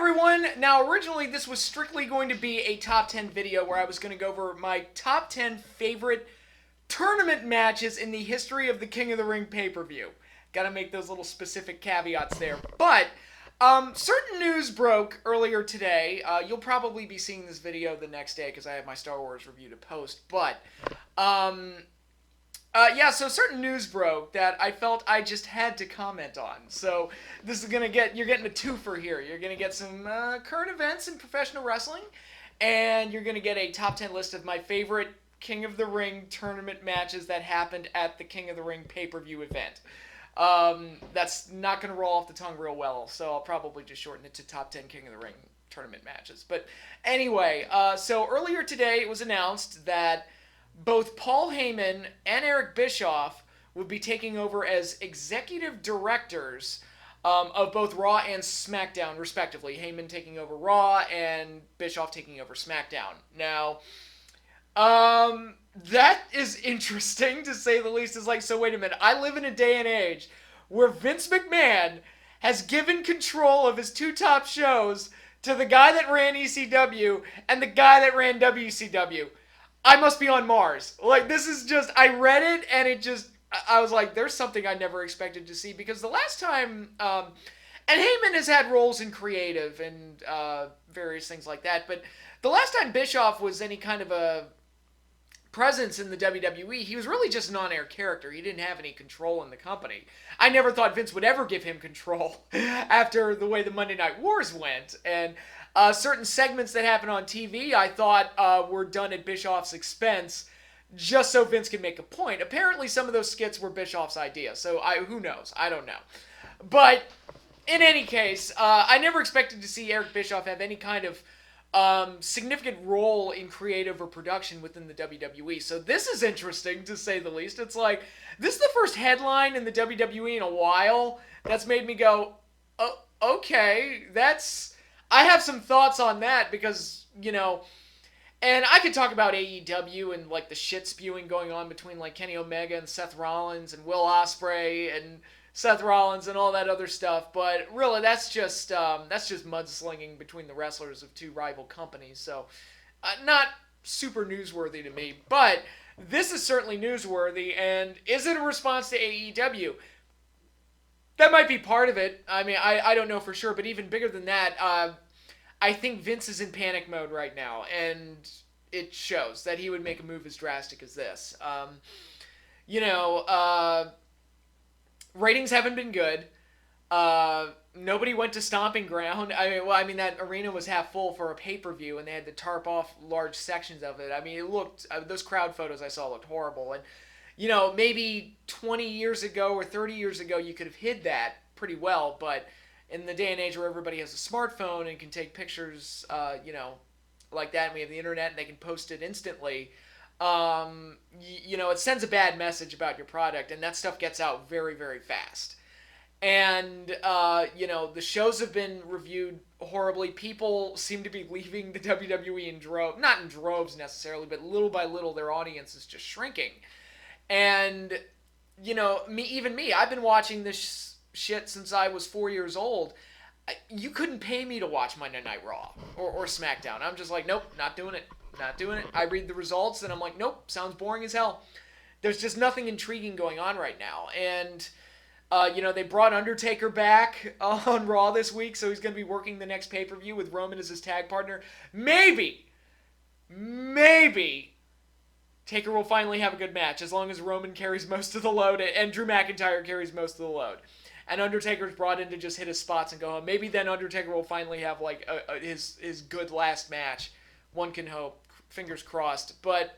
everyone! Now, originally this was strictly going to be a top 10 video where I was going to go over my top 10 favorite tournament matches in the history of the King of the Ring pay-per-view. Gotta make those little specific caveats there. But, certain news broke earlier today. You'll probably be seeing this video the next day because I have my Star Wars review to post. But, so certain news broke that I felt I just had to comment on. So this is you're getting a twofer here. You're gonna get some current events in professional wrestling, and you're gonna get a top 10 list of my favorite King of the Ring tournament matches that happened at the King of the Ring pay-per-view event. That's not gonna roll off the tongue real well, so I'll probably just shorten it to top 10 King of the Ring tournament matches. But anyway, so earlier today it was announced that both Paul Heyman and Eric Bischoff would be taking over as executive directors of both Raw and SmackDown, respectively. Heyman taking over Raw and Bischoff taking over SmackDown. Now, that is interesting, to say the least. It's like, so wait a minute. I live in a day and age where Vince McMahon has given control of his two top shows to the guy that ran ECW and the guy that ran WCW. I must be on Mars. Like, this is just, I read it and I was like, there's something I never expected to see, because the last time, and Heyman has had roles in creative and various things like that, but the last time Bischoff was any kind of a presence in the WWE, he was really just an on-air character. He didn't have any control in the company. I never thought Vince would ever give him control after the way the Monday Night Wars went, and certain segments that happen on TV I thought were done at Bischoff's expense just so Vince could make a point. Apparently some of those skits were Bischoff's idea, so who knows? I don't know. But in any case, I never expected to see Eric Bischoff have any kind of significant role in creative or production within the WWE. So this is interesting, to say the least. It's like, this is the first headline in the WWE in a while that's made me go, oh, okay, I have some thoughts on that, because, and I could talk about AEW and, like, the shit spewing going on between, like, Kenny Omega and Seth Rollins and Will Ospreay and Seth Rollins and all that other stuff, but really that's just mudslinging between the wrestlers of two rival companies, so not super newsworthy to me. But this is certainly newsworthy, and is it a response to AEW? That might be part of it. I mean, I don't know for sure, but even bigger than that, I think Vince is in panic mode right now, and it shows that he would make a move as drastic as this. Ratings haven't been good. Nobody went to Stomping Ground. I mean, that arena was half full for a pay-per-view, and they had to tarp off large sections of it. I mean, it looked, those crowd photos I saw looked horrible. And, maybe 20 years ago or 30 years ago, you could have hid that pretty well. But in the day and age where everybody has a smartphone and can take pictures, like that, and we have the internet and they can post it instantly, it sends a bad message about your product, and that stuff gets out very, very fast. And, the shows have been reviewed horribly. People seem to be leaving the WWE in droves. Not in droves necessarily, but little by little their audience is just shrinking. And, me, I've been watching this shit since I was 4 years old. You couldn't pay me to watch Monday Night Raw or SmackDown. I'm just like, nope, not doing it. Not doing it. I read the results and I'm like, nope, sounds boring as hell. There's just nothing intriguing going on right now. And, they brought Undertaker back on Raw this week, so he's going to be working the next pay-per-view with Roman as his tag partner. Maybe Taker will finally have a good match, as long as Roman carries most of the load and Drew McIntyre carries most of the load. And Undertaker's brought in to just hit his spots and go home. Maybe then Undertaker will finally have, like, his good last match. One can hope. Fingers crossed. But,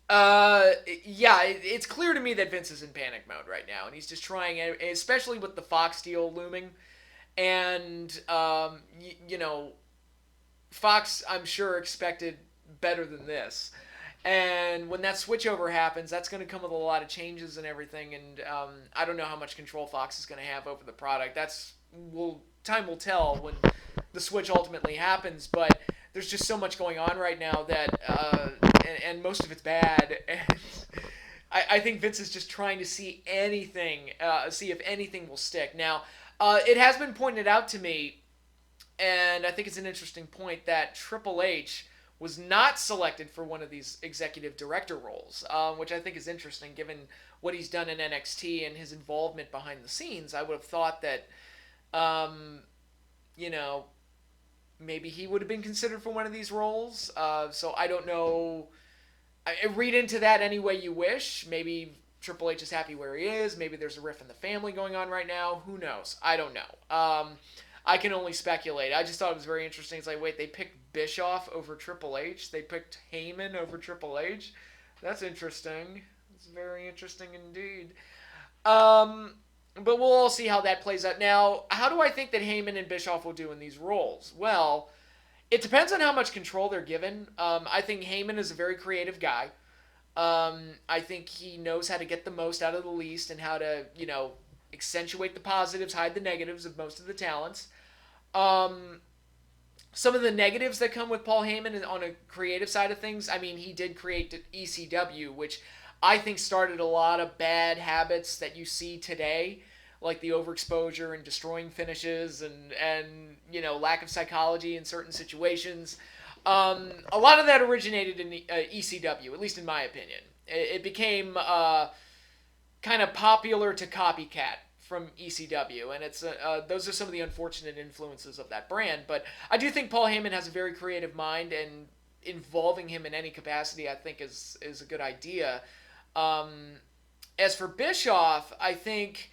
it's clear to me that Vince is in panic mode right now. And he's just trying, especially with the Fox deal looming. And, Fox, I'm sure, expected better than this. And when that switchover happens, that's going to come with a lot of changes and everything. And I don't know how much control Fox is going to have over the product. Time will tell when the switch ultimately happens. But there's just so much going on right now that, and most of it's bad. And I think Vince is just trying to see if anything will stick. Now, It has been pointed out to me, and I think it's an interesting point, that Triple H was not selected for one of these executive director roles, which I think is interesting given what he's done in NXT and his involvement behind the scenes. I would have thought that, um, you know, maybe he would have been considered for one of these roles. So I don't know. I read into that any way you wish. Maybe Triple H is happy where he is. Maybe there's a rift in the family going on right now. Who knows? I don't know. I can only speculate. I just thought it was very interesting. It's like, wait, they picked Bischoff over Triple H. They picked Heyman over Triple H. That's interesting. It's very interesting indeed. But we'll all see how that plays out. Now, how do I think that Heyman and Bischoff will do in these roles? Well, it depends on how much control they're given. I think Heyman is a very creative guy. I think he knows how to get the most out of the least and how to, accentuate the positives, hide the negatives of most of the talents. Some of the negatives that come with Paul Heyman on a creative side of things, I mean, he did create ECW, which I think started a lot of bad habits that you see today, like the overexposure and destroying finishes and lack of psychology in certain situations. A lot of that originated in ECW, at least in my opinion. It became kind of popular to copycat from ECW, and it's those are some of the unfortunate influences of that brand. But I do think Paul Heyman has a very creative mind, and involving him in any capacity, I think, is a good idea. As for Bischoff, I think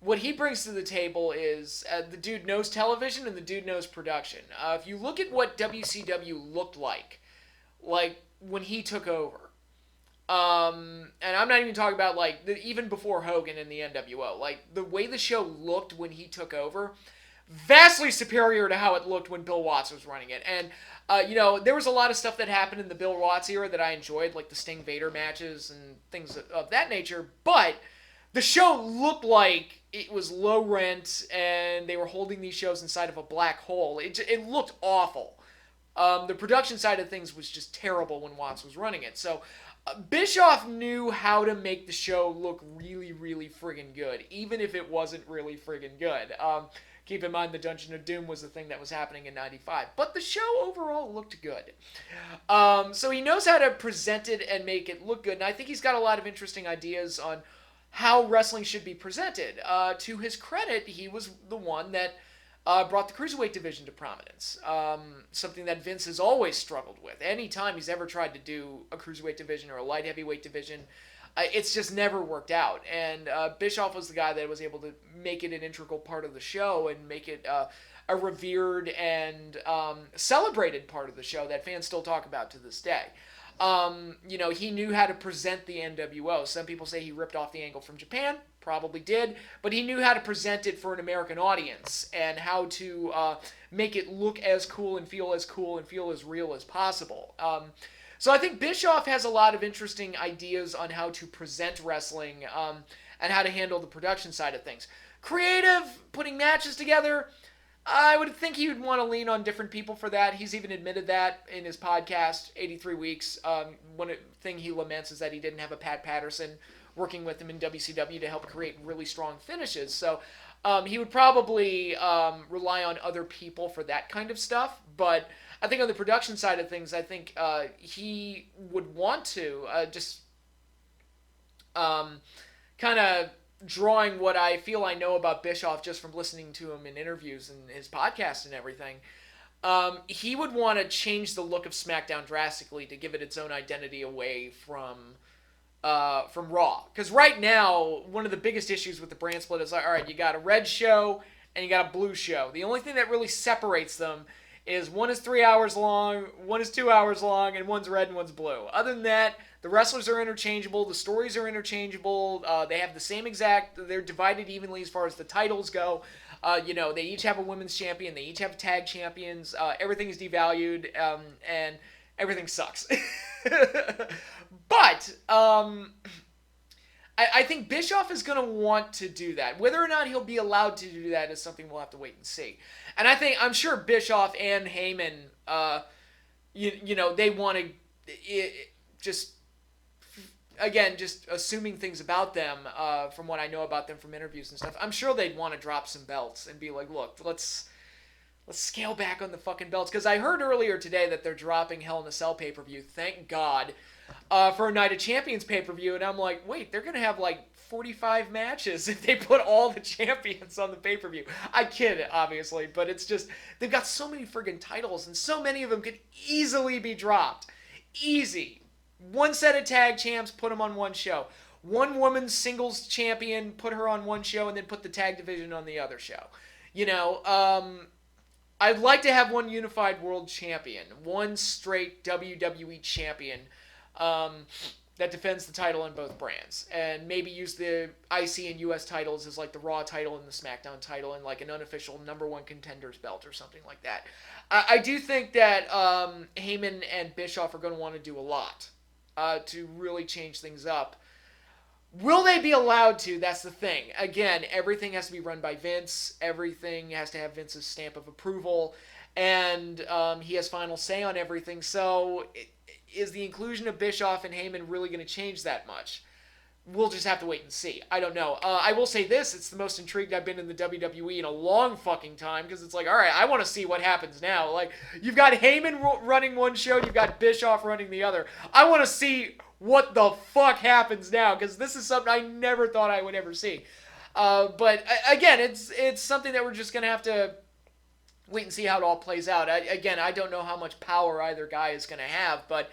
what he brings to the table is the dude knows television and the dude knows production. If you look at what WCW looked like when he took over, and I'm not even talking about even before Hogan and the NWO, like the way the show looked when he took over, vastly superior to how it looked when Bill Watts was running it. And there was a lot of stuff that happened in the Bill Watts era that I enjoyed, like the Sting Vader matches and things of that nature, but the show looked like it was low rent and they were holding these shows inside of a black hole. It looked awful. The production side of things was just terrible when Watts was running it. So Bischoff knew how to make the show look really, really friggin' good, even if it wasn't really friggin' good. Keep in mind the Dungeon of Doom was the thing that was happening in 95. But the show overall looked good. So he knows how to present it and make it look good. And I think he's got a lot of interesting ideas on how wrestling should be presented. To his credit, he was the one that brought the Cruiserweight division to prominence. Something that Vince has always struggled with. Anytime he's ever tried to do a Cruiserweight division or a light heavyweight division, it's just never worked out. And Bischoff was the guy that was able to make it an integral part of the show and make it a revered and celebrated part of the show that fans still talk about to this day. He knew how to present the NWO. Some people say he ripped off the angle from Japan. Probably did. But he knew how to present it for an American audience and how to make it look as cool and feel as real as possible. So I think Bischoff has a lot of interesting ideas on how to present wrestling and how to handle the production side of things. Creative, putting matches together, I would think he would want to lean on different people for that. He's even admitted that in his podcast, 83 Weeks. One thing he laments is that he didn't have a Pat Patterson working with him in WCW to help create really strong finishes. So he would probably rely on other people for that kind of stuff. But I think on the production side of things, I think he would want to just kind of drawing what I feel I know about Bischoff just from listening to him in interviews and his podcast and everything. He would want to change the look of SmackDown drastically to give it its own identity away from Raw. Because right now, one of the biggest issues with the brand split is, all right, you got a red show and you got a blue show. The only thing that really separates them is one is 3 hours long, one is 2 hours long, and one's red and one's blue. Other than that, the wrestlers are interchangeable, the stories are interchangeable, they have the same they're divided evenly as far as the titles go. They each have a women's champion, they each have tag champions, everything is devalued, and everything sucks. But I think Bischoff is going to want to do that. Whether or not he'll be allowed to do that is something we'll have to wait and see. And I'm sure Bischoff and Heyman, they want to just again, just assuming things about them from what I know about them from interviews and stuff, I'm sure they'd want to drop some belts and be like, look, let's scale back on the fucking belts. Because I heard earlier today that they're dropping Hell in a Cell pay-per-view. Thank God. For a Night of Champions pay-per-view. And I'm like, wait, they're going to have like 45 matches if they put all the champions on the pay-per-view. I kid, obviously. But it's just, they've got so many friggin' titles. And so many of them could easily be dropped. Easy. One set of tag champs, put them on one show. One woman's singles champion, put her on one show. And then put the tag division on the other show. You know, I'd like to have one unified world champion, one straight WWE champion that defends the title in both brands, and maybe use the IC and US titles as like the Raw title and the Smackdown title and like an unofficial number one contenders belt or something like that. I do think that Heyman and Bischoff are going to want to do a lot to really change things up. Will they be allowed to? That's the thing. Again, everything has to be run by Vince. Everything has to have Vince's stamp of approval. And he has final say on everything. So is the inclusion of Bischoff and Heyman really going to change that much? We'll just have to wait and see. I don't know. I will say this. It's the most intrigued I've been in the WWE in a long fucking time. Because it's like, all right, I want to see what happens now. Like, you've got Heyman running one show. You've got Bischoff running the other. I want to see what the fuck happens now, because this is something I never thought I would ever see. But again, it's something that we're just gonna have to wait and see how it all plays out. I don't know how much power either guy is gonna have, but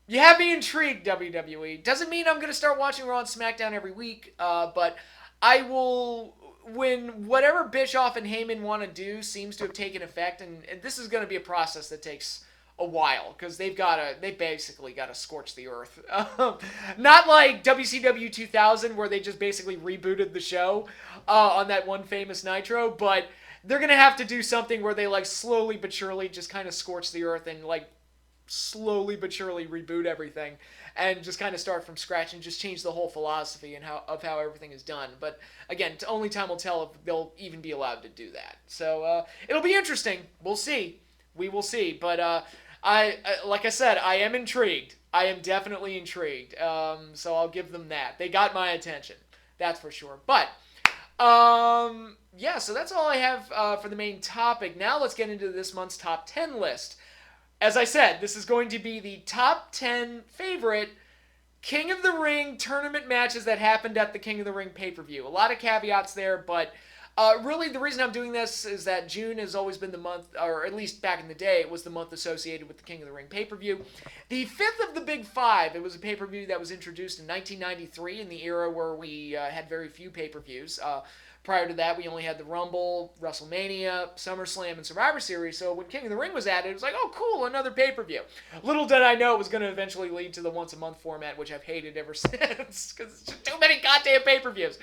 you have me intrigued, WWE. Doesn't mean I'm gonna start watching Raw and SmackDown every week, but I will, when whatever Bischoff and Heyman want to do seems to have taken effect, and this is gonna be a process that takes a while, because they basically got to scorch the earth. Not like WCW 2000, where they just basically rebooted the show on that one famous Nitro, but they're going to have to do something where they like slowly but surely just kind of scorch the earth and like slowly but surely reboot everything and just kind of start from scratch and just change the whole philosophy and how everything is done. But again, only time will tell if they'll even be allowed to do that. So it'll be interesting. We'll see. We will see. But I like I said, I am intrigued. I am definitely intrigued. So I'll give them that. They got my attention. That's for sure. But, yeah, so that's all I have for the main topic. Now let's get into this month's top 10 list. As I said, this is going to be the top 10 favorite King of the Ring tournament matches that happened at the King of the Ring pay-per-view. A lot of caveats there, but really, the reason I'm doing this is that June has always been the month, or at least back in the day, it was the month associated with the King of the Ring pay-per-view. The fifth of the Big Five, it was a pay-per-view that was introduced in 1993 in the era where we had very few pay-per-views. Prior to that, we only had the Rumble, WrestleMania, SummerSlam, and Survivor Series. So when King of the Ring was added, it was like, oh, cool, another pay-per-view. Little did I know it was going to eventually lead to the once-a-month format, which I've hated ever since, because it's just too many goddamn pay-per-views.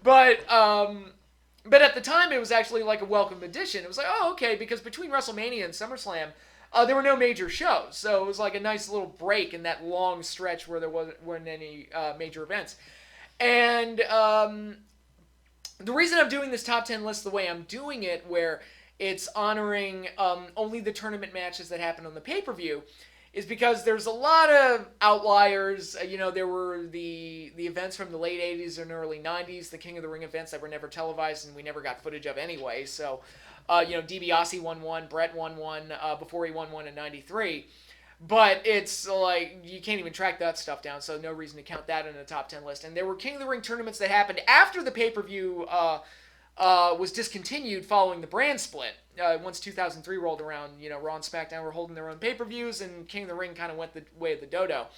But at the time, it was actually like a welcome addition. It was like, oh, okay, because between WrestleMania and SummerSlam, there were no major shows. So it was like a nice little break in that long stretch where there weren't any major events. And the reason I'm doing this top 10 list the way I'm doing it, where it's honoring only the tournament matches that happened on the pay-per-view, is because there's a lot of outliers. There were the events from the late 80s and early 90s, the King of the Ring events that were never televised and we never got footage of anyway. So, DiBiase won one, Bret won one before he won one in 93. But it's like, you can't even track that stuff down, so no reason to count that in the top 10 list. And there were King of the Ring tournaments that happened after the pay-per-view was discontinued following the brand split. Once 2003 rolled around, Raw and SmackDown were holding their own pay-per-views, and King of the Ring kind of went the way of the dodo.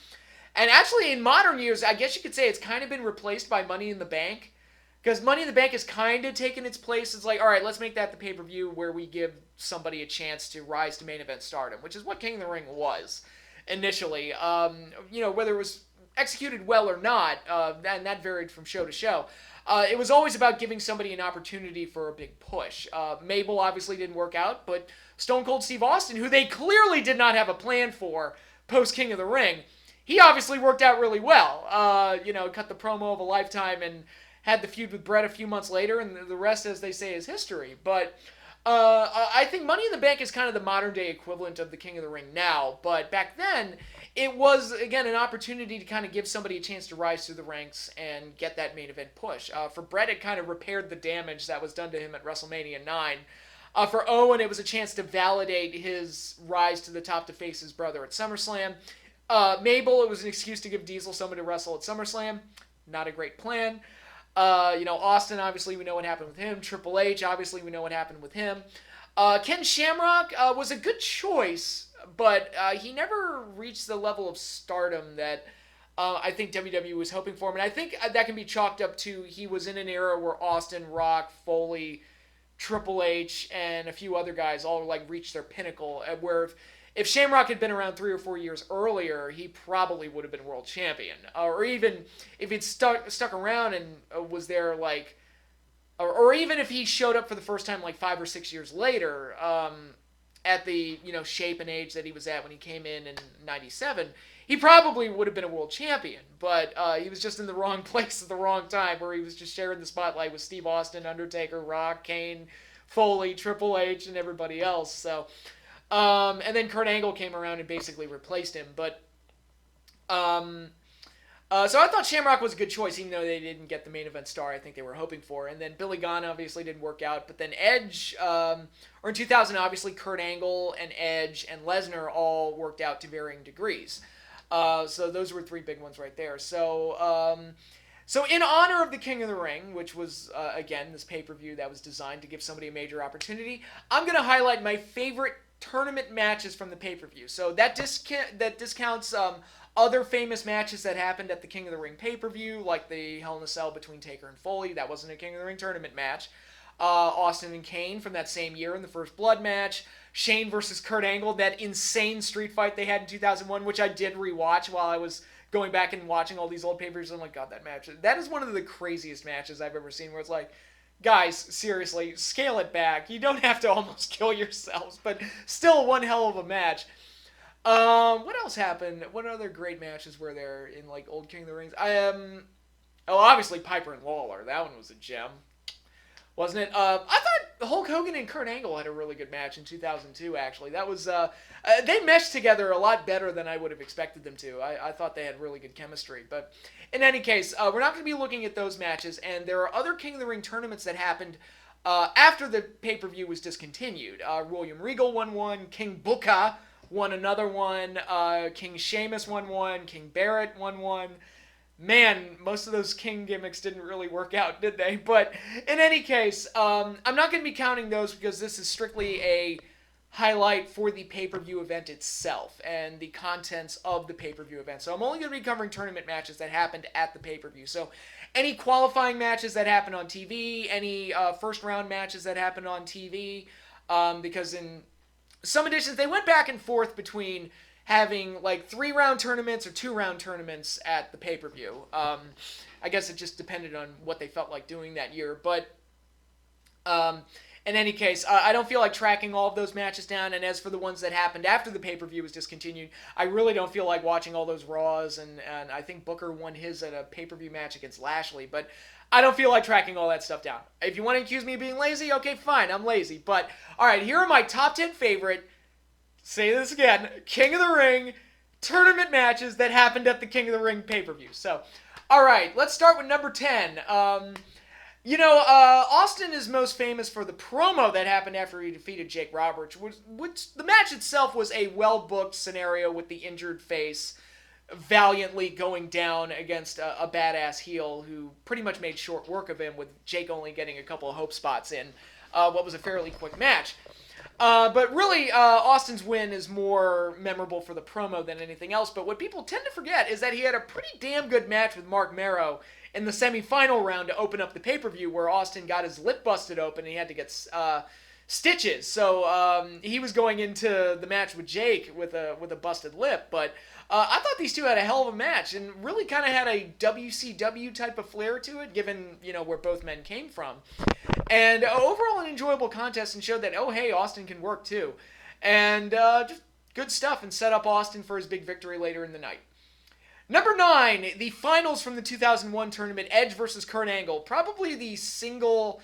And actually, in modern years, I guess you could say it's kind of been replaced by Money in the Bank, because Money in the Bank has kind of taken its place. It's like, all right, let's make that the pay-per-view where we give somebody a chance to rise to main event stardom, which is what King of the Ring was initially. Whether it was executed well or not, and that varied from show to show. It was always about giving somebody an opportunity for a big push. Mabel obviously didn't work out, but Stone Cold Steve Austin, who they clearly did not have a plan for post King of the Ring, he obviously worked out really well. Cut the promo of a lifetime and had the feud with Bret a few months later, and the rest, as they say, is history. But I think Money in the Bank is kind of the modern day equivalent of the King of the Ring now, but back then it was again an opportunity to kind of give somebody a chance to rise through the ranks and get that main event push. For Bret, it kind of repaired the damage that was done to him at WrestleMania 9. For Owen, it was a chance to validate his rise to the top to face his brother at SummerSlam. Mabel, it was an excuse to give Diesel somebody to wrestle at SummerSlam. Not a great plan. Austin, obviously, we know what happened with him. Triple H, obviously, we know what happened with him. Ken Shamrock was a good choice, but he never reached the level of stardom that I think WWE was hoping for him. And I think that can be chalked up to he was in an era where Austin, Rock, Foley, Triple H, and a few other guys all reached their pinnacle. Where if Shamrock had been around 3 or 4 years earlier, he probably would have been world champion. Or even if he'd stuck around and was there or even if he showed up for the first time 5 or 6 years later, at the shape and age that he was at when he came in '97, he probably would have been a world champion. But he was just in the wrong place at the wrong time, where he was just sharing the spotlight with Steve Austin, Undertaker, Rock, Kane, Foley, Triple H, and everybody else. So. And then Kurt Angle came around and basically replaced him. But so I thought Shamrock was a good choice, even though they didn't get the main event star I think they were hoping for. And then Billy Gunn obviously didn't work out. But then Edge, or in 2000, obviously Kurt Angle and Edge and Lesnar all worked out to varying degrees. So those were 3 big ones right there. So in honor of the King of the Ring, which was, again, this pay-per-view that was designed to give somebody a major opportunity, I'm going to highlight my favorite tournament matches from the pay-per-view. So that discounts other famous matches that happened at the King of the Ring pay-per-view, like the Hell in a Cell between Taker and Foley. That wasn't a King of the Ring tournament match. Austin and Kane from that same year in the First Blood match. Shane versus Kurt Angle, that insane street fight they had in 2001, which I did rewatch while I was going back and watching all these old pay-per-views. I'm like, God, that match. That is one of the craziest matches I've ever seen, where it's like, guys, seriously, scale it back. You don't have to almost kill yourselves, but still one hell of a match. What else happened? What other great matches were there in old King of the Rings? Obviously Piper and Lawler. That one was a gem, wasn't it? I thought Hulk Hogan and Kurt Angle had a really good match in 2002. Actually, that was they meshed together a lot better than I would have expected them to. I thought they had really good chemistry, but. In any case, we're not going to be looking at those matches, and there are other King of the Ring tournaments that happened after the pay-per-view was discontinued. William Regal won one, King Booker won another one, King Sheamus won one, King Barrett won one. Man, most of those King gimmicks didn't really work out, did they? But in any case, I'm not going to be counting those because this is strictly a highlight for the pay-per-view event itself and the contents of the pay-per-view event. So I'm only going to be covering tournament matches that happened at the pay-per-view. So any qualifying matches that happened on TV, any first-round matches that happened on TV, because in some editions they went back and forth between having 3-round tournaments or 2-round tournaments at the pay-per-view. I guess it just depended on what they felt like doing that year. But in any case, I don't feel like tracking all of those matches down, and as for the ones that happened after the pay-per-view was discontinued, I really don't feel like watching all those Raws, and I think Booker won his at a pay-per-view match against Lashley, but I don't feel like tracking all that stuff down. If you want to accuse me of being lazy, okay, fine, I'm lazy, but alright, here are my top 10 favorite, say this again, King of the Ring tournament matches that happened at the King of the Ring pay-per-view. So, alright, let's start with number 10. Austin is most famous for the promo that happened after he defeated Jake Roberts, which the match itself was a well-booked scenario with the injured face valiantly going down against a badass heel who pretty much made short work of him, with Jake only getting a couple of hope spots in what was a fairly quick match. But really, Austin's win is more memorable for the promo than anything else. But what people tend to forget is that he had a pretty damn good match with Marc Mero in the semifinal round to open up the pay-per-view, where Austin got his lip busted open and he had to get stitches. So he was going into the match with Jake with a busted lip. But I thought these two had a hell of a match and really kind of had a WCW type of flair to it, given where both men came from. And overall an enjoyable contest, and showed that, oh hey, Austin can work too. And just good stuff, and set up Austin for his big victory later in the night. Number 9, the finals from the 2001 tournament, Edge versus Kurt Angle. Probably the single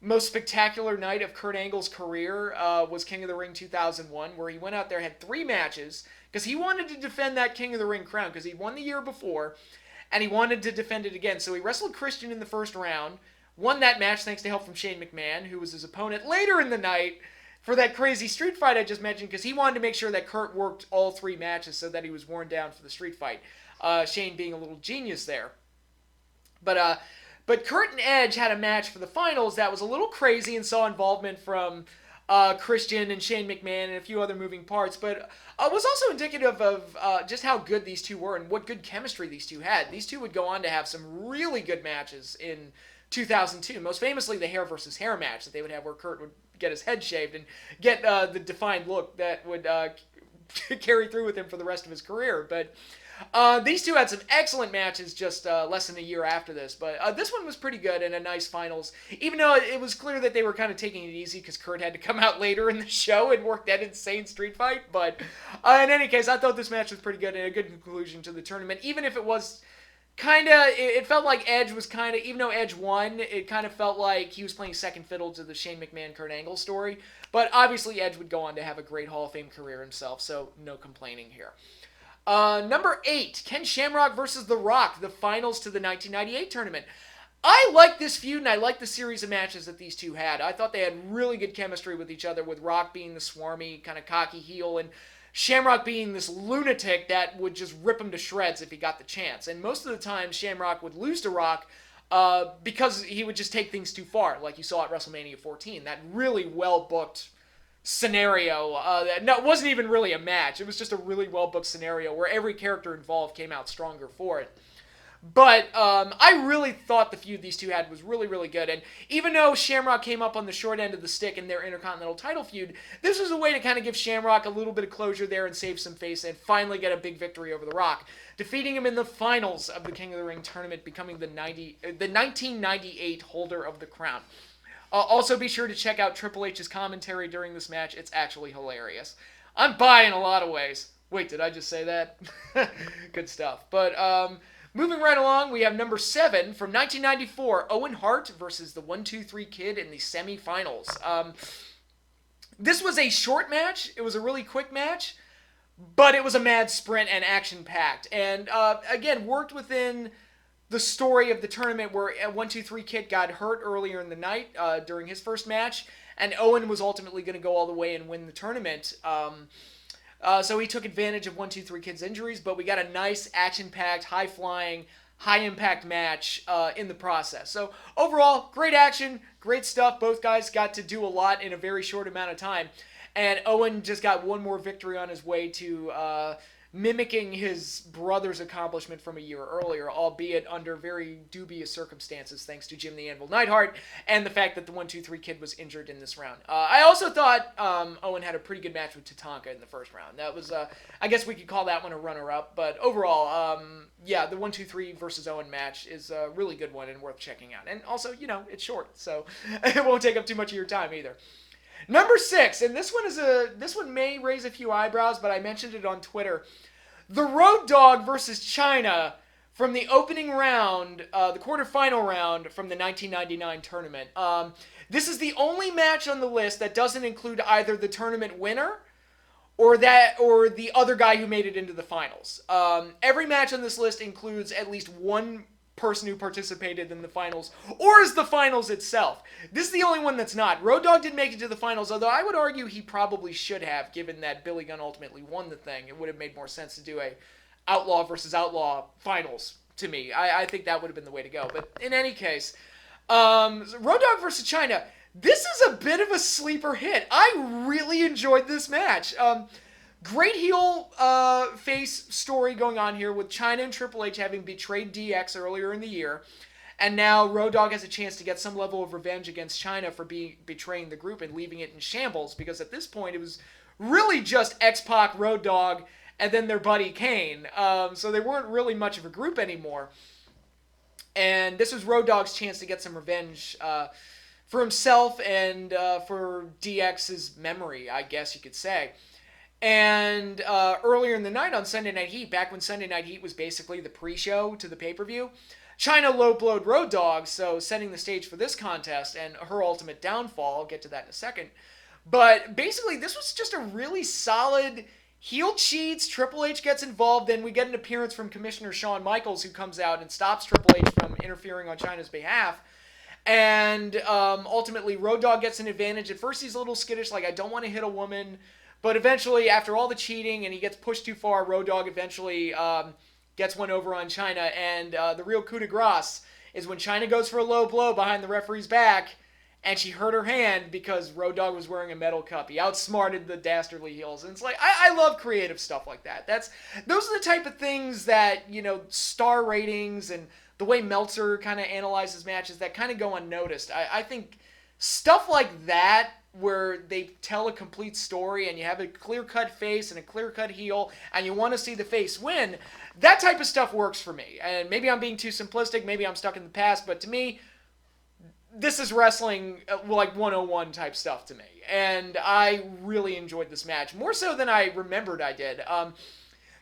most spectacular night of Kurt Angle's career was King of the Ring 2001, where he went out there, had 3 matches, because he wanted to defend that King of the Ring crown, because he won the year before, and he wanted to defend it again. So he wrestled Christian in the first round, won that match thanks to help from Shane McMahon, who was his opponent later in the night for that crazy street fight I just mentioned, because he wanted to make sure that Kurt worked all 3 matches so that he was worn down for the street fight. Shane being a little genius there. But Kurt and Edge had a match for the finals that was a little crazy and saw involvement from Christian and Shane McMahon and a few other moving parts, but was also indicative of just how good these two were and what good chemistry these two had. These two would go on to have some really good matches in 2002, most famously the hair versus hair match that they would have where Kurt would get his head shaved and get the defined look that would carry through with him for the rest of his career. But these two had some excellent matches just less than a year after this, but this one was pretty good and a nice finals, even though it was clear that they were kind of taking it easy because Kurt had to come out later in the show and work that insane street fight. But in any case, I thought this match was pretty good and a good conclusion to the tournament, even if it was kind of, it felt like Edge was kind of, even though Edge won, it kind of felt like he was playing second fiddle to the Shane McMahon Kurt Angle story, but obviously Edge would go on to have a great Hall of Fame career himself, so no complaining here. Number 8, Ken Shamrock versus The Rock, the finals to the 1998 tournament. I like this feud, and I like the series of matches that these two had. I thought they had really good chemistry with each other, with Rock being the swarmy, kind of cocky heel, and Shamrock being this lunatic that would just rip him to shreds if he got the chance. And most of the time, Shamrock would lose to Rock because he would just take things too far, like you saw at WrestleMania 14. That really well-booked scenario that wasn't even really a match. It was just a really well-booked scenario where every character involved came out stronger for it. But I really thought the feud these two had was really, really good. And even though Shamrock came up on the short end of the stick in their Intercontinental title feud, this was a way to kind of give Shamrock a little bit of closure there and save some face and finally get a big victory over The Rock, defeating him in the finals of the King of the Ring tournament, becoming the 1998 holder of the crown. Also, be sure to check out Triple H's commentary during this match. It's actually hilarious. I'm buying a lot of ways. Wait, did I just say that? Good stuff. But moving right along, we have number 7 from 1994, Owen Hart versus the 1-2-3 Kid in the semifinals. This was a short match. It was a really quick match, but it was a mad sprint and action-packed. And again, worked within the story of the tournament where 1-2-3 Kid got hurt earlier in the night during his first match, and Owen was ultimately going to go all the way and win the tournament. So he took advantage of 1-2-3 Kid's injuries, but we got a nice action-packed, high-flying, high-impact match in the process. So overall, great action, great stuff. Both guys got to do a lot in a very short amount of time. And Owen just got one more victory on his way to mimicking his brother's accomplishment from a year earlier, albeit under very dubious circumstances, thanks to Jim the Anvil Neidhart and the fact that the 1-2-3 Kid was injured in this round. I also thought Owen had a pretty good match with Tatanka in the first round. That was, I guess we could call that one a runner-up, but overall, yeah, the 1-2-3 versus Owen match is a really good one and worth checking out. And also, you know, it's short, so it won't take up too much of your time either. Number 6, and this one may raise a few eyebrows, but I mentioned it on Twitter. The Road Dogg versus Chyna from the opening round, the quarterfinal round from the 1999 tournament. This is the only match on the list that doesn't include either the tournament winner or the other guy who made it into the finals. Every match on this list includes at least one person who participated in the finals, or is the finals itself. This is the only one that's not. Road Dogg didn't make it to the finals, although I would argue he probably should have, given that Billy Gunn ultimately won the thing. It would have made more sense to do a Outlaw versus Outlaw finals, to me. I think that would have been the way to go. But in any case, Road Dogg versus Chyna, this is a bit of a sleeper hit. I really enjoyed this match. Great heel face story going on here with Chyna and Triple H having betrayed DX earlier in the year. And now Road Dogg has a chance to get some level of revenge against Chyna for betraying the group and leaving it in shambles. Because at this point, it was really just X-Pac, Road Dogg, and then their buddy Kane. So they weren't really much of a group anymore. And this was Road Dogg's chance to get some revenge for himself and for DX's memory, I guess you could say. And earlier in the night on Sunday Night Heat, back when Sunday Night Heat was basically the pre-show to the pay-per-view, Chyna low-blowed Road Dogg, so setting the stage for this contest and her ultimate downfall. I'll get to that in a second. But basically, this was just a really solid heel cheats. Triple H gets involved, and we get an appearance from Commissioner Shawn Michaels, who comes out and stops Triple H from interfering on Chyna's behalf. And ultimately, Road Dogg gets an advantage. At first, he's a little skittish, like, I don't want to hit a woman. But eventually, after all the cheating and he gets pushed too far, Road Dogg eventually gets one over on Chyna. And the real coup de grace is when Chyna goes for a low blow behind the referee's back, and she hurt her hand because Road Dogg was wearing a metal cup. He outsmarted the dastardly heels. And it's like, I love creative stuff like that. Those are the type of things that, star ratings and the way Meltzer kind of analyzes matches that kind of go unnoticed. I think stuff like that, where they tell a complete story and you have a clear-cut face and a clear-cut heel and you want to see the face win, that type of stuff works for me. And maybe I'm being too simplistic, maybe I'm stuck in the past, but to me, this is wrestling like 101 type stuff to me. And I really enjoyed this match, more so than I remembered I did.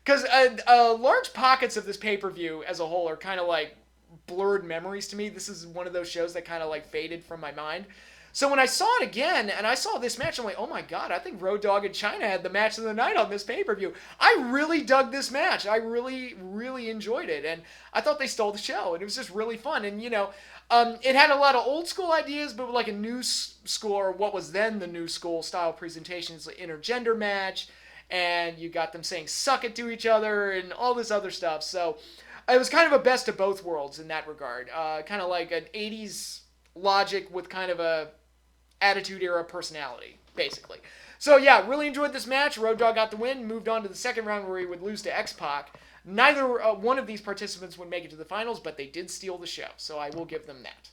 Because large pockets of this pay-per-view as a whole are kind of like blurred memories to me. This is one of those shows that kind of like faded from my mind. So when I saw it again, and I saw this match, I'm like, oh my god, I think Road Dogg and Chyna had the match of the night on this pay-per-view. I really dug this match. I really, really enjoyed it. And I thought they stole the show. And it was just really fun. And, it had a lot of old school ideas, but like a new school, or what was then the new school style presentations, like intergender match. And you got them saying suck it to each other and all this other stuff. So it was kind of a best of both worlds in that regard. Kind of like an 80s Logic with kind of a Attitude Era personality, basically. So yeah, really enjoyed this match. Road Dogg got the win, moved on to the second round where he would lose to X-Pac. Neither one of these participants would make it to the finals, but they did steal the show, so I will give them that.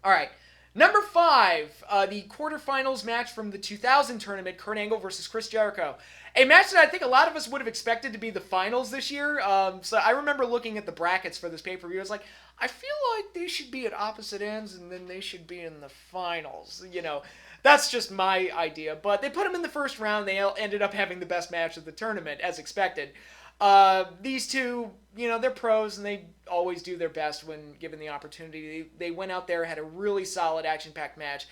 All right, number 5, the quarterfinals match from the 2000 tournament, Kurt Angle versus Chris Jericho. A match that I think a lot of us would have expected to be the finals this year. So I remember looking at the brackets for this pay-per-view. I was like, I feel like they should be at opposite ends and then they should be in the finals. That's just my idea. But they put them in the first round. They ended up having the best match of the tournament, as expected. These two, they're pros and they always do their best when given the opportunity. They went out there, had a really solid action-packed match.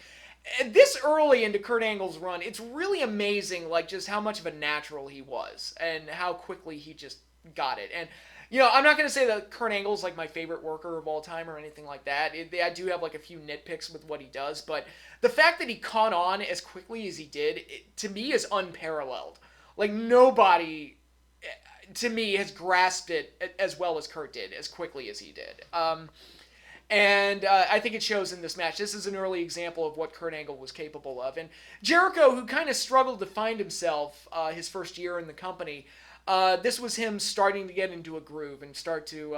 And this early into Kurt Angle's run, it's really amazing, like, just how much of a natural he was and how quickly he just got it. And, I'm not going to say that Kurt Angle's, like, my favorite worker of all time or anything like that. I do have, like, a few nitpicks with what he does, but the fact that he caught on as quickly as he did, to me, is unparalleled. Like, nobody, to me, has grasped it as well as Kurt did, as quickly as he did. And I think it shows in this match. This is an early example of what Kurt Angle was capable of. And Jericho, who kind of struggled to find himself his first year in the company, this was him starting to get into a groove and start to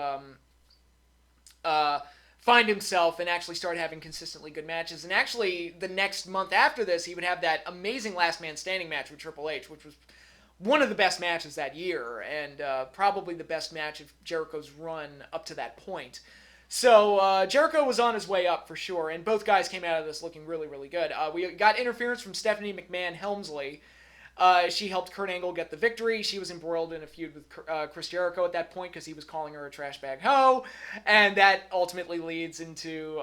find himself and actually start having consistently good matches. And actually, the next month after this, he would have that amazing Last Man Standing match with Triple H, which was one of the best matches that year and probably the best match of Jericho's run up to that point. So Jericho was on his way up for sure, and both guys came out of this looking really, really good. We got interference from Stephanie McMahon Helmsley. She helped Kurt Angle get the victory. She was embroiled in a feud with Chris Jericho at that point because he was calling her a trash bag hoe, and that ultimately leads into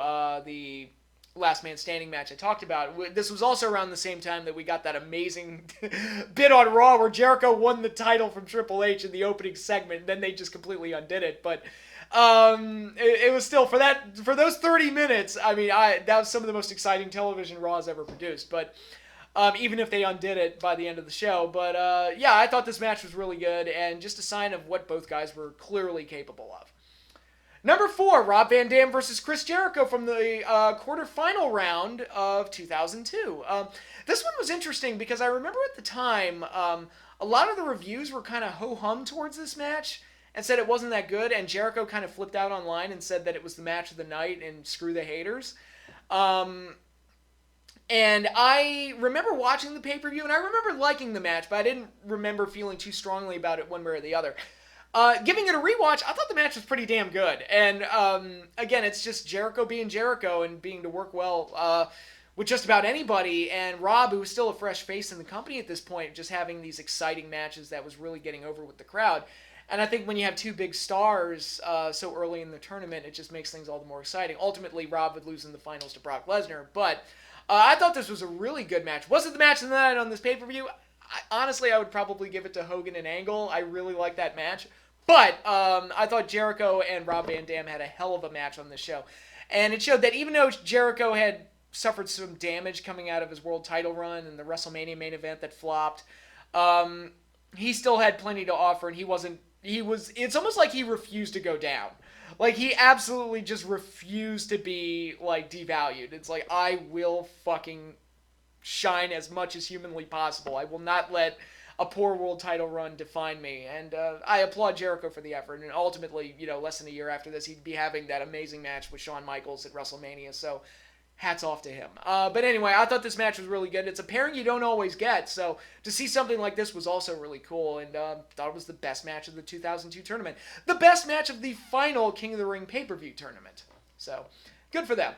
the Last Man Standing match I talked about. This was also around the same time that we got that amazing bit on Raw where Jericho won the title from Triple H in the opening segment, and then they just completely undid it, but it was still, for those 30 minutes, I mean, that was some of the most exciting television Raw's ever produced, but even if they undid it by the end of the show. But yeah, I thought this match was really good, and just a sign of what both guys were clearly capable of. Number 4, Rob Van Dam versus Chris Jericho from the quarterfinal round of 2002. This one was interesting because I remember at the time, a lot of the reviews were kind of ho-hum towards this match and said it wasn't that good, and Jericho kind of flipped out online and said that it was the match of the night and screw the haters. And I remember watching the pay-per-view, and I remember liking the match, but I didn't remember feeling too strongly about it one way or the other. Giving it a rewatch, I thought the match was pretty damn good. And again, it's just Jericho being Jericho and being to work well with just about anybody. And Rob, who was still a fresh face in the company at this point, just having these exciting matches that was really getting over with the crowd. And I think when you have two big stars so early in the tournament, it just makes things all the more exciting. Ultimately, Rob would lose in the finals to Brock Lesnar, but I thought this was a really good match. Was it the match of the night on this pay-per-view? Honestly, I would probably give it to Hogan and Angle. I really like that match. But I thought Jericho and Rob Van Dam had a hell of a match on this show. And it showed that even though Jericho had suffered some damage coming out of his world title run and the WrestleMania main event that flopped, he still had plenty to offer, and it's almost like he refused to go down. Like, he absolutely just refused to be, like, devalued. It's like, I will fucking shine as much as humanly possible. I will not let a poor world title run define me. And I applaud Jericho for the effort. And ultimately, less than a year after this, he'd be having that amazing match with Shawn Michaels at WrestleMania. So, hats off to him. But anyway, I thought this match was really good. It's a pairing you don't always get, so to see something like this was also really cool, and thought it was the best match of the 2002 tournament. The best match of the final King of the Ring pay-per-view tournament. So, good for them.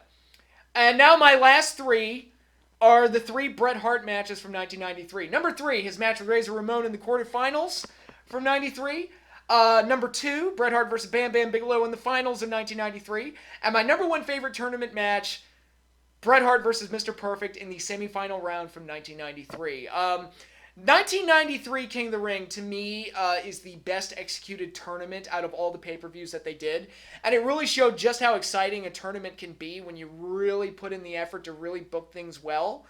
And now my last three are the three Bret Hart matches from 1993. Number 3, his match with Razor Ramon in the quarterfinals from 93. Number 2, Bret Hart versus Bam Bam Bigelow in the finals of 1993. And my number 1 favorite tournament match, Bret Hart versus Mr. Perfect in the semifinal round from 1993. 1993 King of the Ring, to me, is the best executed tournament out of all the pay-per-views that they did. And it really showed just how exciting a tournament can be when you really put in the effort to really book things well.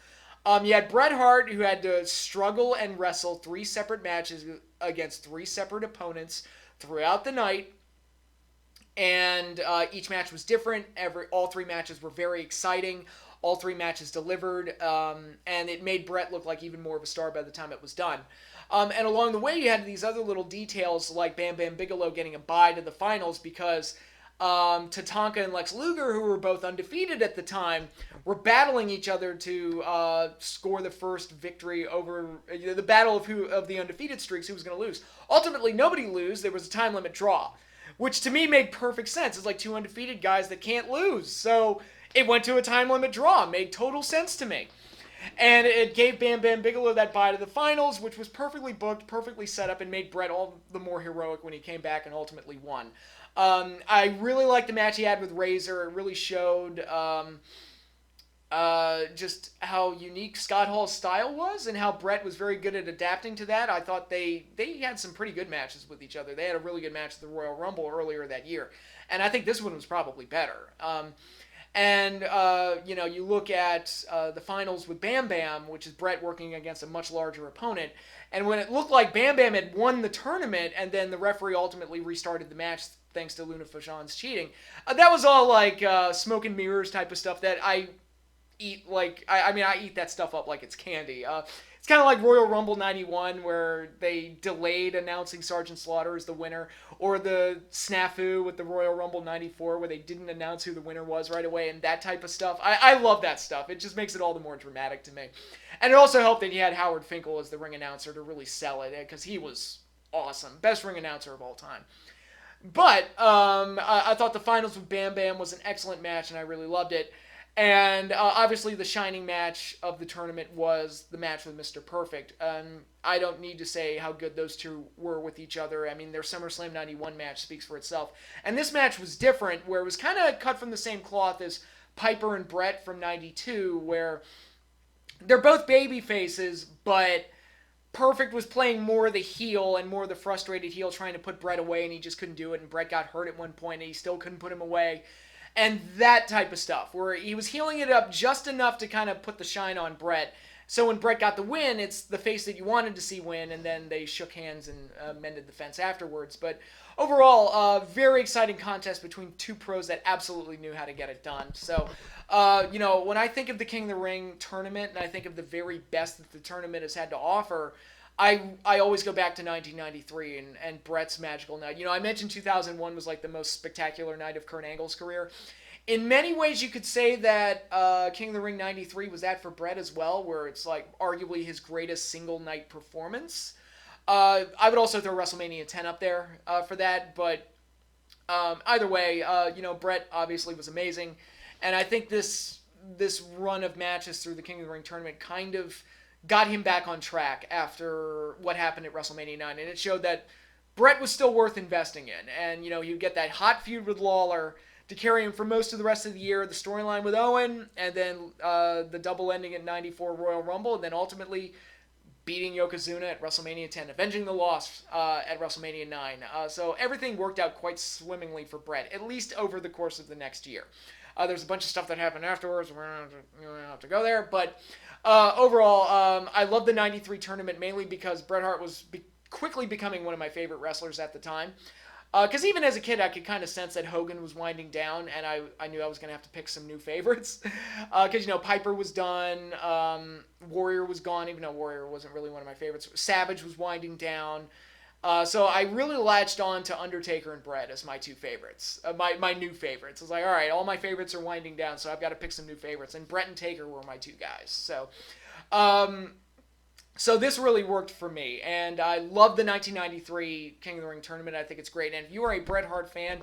You had Bret Hart, who had to struggle and wrestle 3 separate matches against 3 separate opponents throughout the night. And each match was different. All 3 matches were very exciting. All 3 matches delivered, and it made Bret look like even more of a star by the time it was done. And along the way, you had these other little details like Bam Bam Bigelow getting a bye to the finals because Tatanka and Lex Luger, who were both undefeated at the time, were battling each other to score the first victory over the battle of the undefeated streaks, who was going to lose. Ultimately, nobody lose. There was a time limit draw, which to me made perfect sense. It's like 2 undefeated guys that can't lose. So it went to a time limit draw. Made total sense to me. And it gave Bam Bam Bigelow that bye to the finals, which was perfectly booked, perfectly set up, and made Bret all the more heroic when he came back and ultimately won. I really liked the match he had with Razor. It really showed just how unique Scott Hall's style was and how Bret was very good at adapting to that. I thought they had some pretty good matches with each other. They had a really good match at the Royal Rumble earlier that year. And I think this one was probably better. You look at the finals with Bam Bam, which is Bret working against a much larger opponent. And when it looked like Bam Bam had won the tournament and then the referee ultimately restarted the match thanks to Luna Vachon's cheating, that was all like smoke and mirrors type of stuff that I eat like... I eat that stuff up like it's candy. It's kind of like Royal Rumble 91 where they delayed announcing Sergeant Slaughter as the winner, or the snafu with the Royal Rumble 94 where they didn't announce who the winner was right away, and that type of stuff. I love that stuff. It just makes it all the more dramatic to me. And it also helped that you had Howard Finkel as the ring announcer to really sell it, because he was awesome. Best ring announcer of all time. But I thought the finals with Bam Bam was an excellent match, and I really loved it. And obviously the shining match of the tournament was the match with Mr. Perfect. I don't need to say how good those two were with each other. I mean, their SummerSlam 91 match speaks for itself. And this match was different, where it was kind of cut from the same cloth as Piper and Bret from 92, where they're both baby faces, but Perfect was playing more the heel and more the frustrated heel, trying to put Bret away, and he just couldn't do it. And Bret got hurt at one point, and he still couldn't put him away. And that type of stuff, where he was healing it up just enough to kind of put the shine on Bret. So when Bret got the win, it's the face that you wanted to see win, and then they shook hands and mended the fence afterwards. But overall, very exciting contest between two pros that absolutely knew how to get it done. So, when I think of the King of the Ring tournament, and I think of the very best that the tournament has had to offer, I always go back to 1993 and Bret's magical night. I mentioned 2001 was like the most spectacular night of Kurt Angle's career. In many ways, you could say that King of the Ring 93 was that for Bret as well, where it's like arguably his greatest single night performance. I would also throw WrestleMania 10 up there for that, but either way, Bret obviously was amazing, and I think this run of matches through the King of the Ring tournament kind of got him back on track after what happened at WrestleMania 9, and it showed that Bret was still worth investing in. And, you get that hot feud with Lawler to carry him for most of the rest of the year, the storyline with Owen, and then the double ending at 94 Royal Rumble, and then ultimately beating Yokozuna at WrestleMania 10, avenging the loss at WrestleMania 9. So everything worked out quite swimmingly for Bret, at least over the course of the next year. There's a bunch of stuff that happened afterwards. We don't have to go there. But overall, I love the 93 tournament mainly because Bret Hart was quickly becoming one of my favorite wrestlers at the time. Because even as a kid, I could kind of sense that Hogan was winding down, and I knew I was going to have to pick some new favorites. Because, Piper was done, Warrior was gone, even though Warrior wasn't really one of my favorites. Savage was winding down. So I really latched on to Undertaker and Bret as my two favorites, my new favorites. I was like, all right, all my favorites are winding down, so I've got to pick some new favorites. And Bret and Taker were my two guys. So this really worked for me, and I love the 1993 King of the Ring tournament. I think it's great, and if you are a Bret Hart fan,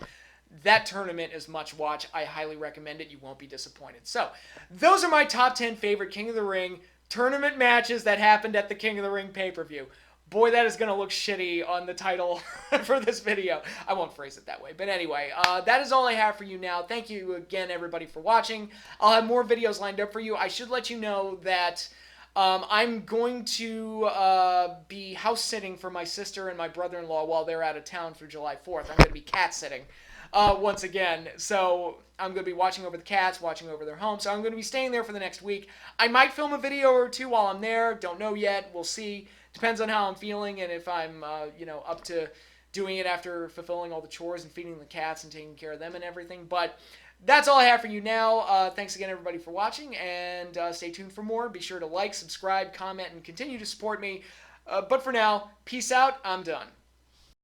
that tournament is much watch. I highly recommend it. You won't be disappointed. So those are my top 10 favorite King of the Ring tournament matches that happened at the King of the Ring pay-per-view. Boy, that is going to look shitty on the title for this video. I won't phrase it that way. But anyway, that is all I have for you now. Thank you again, everybody, for watching. I'll have more videos lined up for you. I should let you know that I'm going to be house sitting for my sister and my brother-in-law while they're out of town for July 4th. I'm going to be cat sitting once again. So I'm going to be watching over the cats, watching over their home. So I'm going to be staying there for the next week. I might film a video or two while I'm there. Don't know yet. We'll see. Depends on how I'm feeling and if I'm, up to doing it after fulfilling all the chores and feeding the cats and taking care of them and everything. But that's all I have for you now. Thanks again, everybody, for watching, and stay tuned for more. Be sure to like, subscribe, comment, and continue to support me. But for now, peace out. I'm done.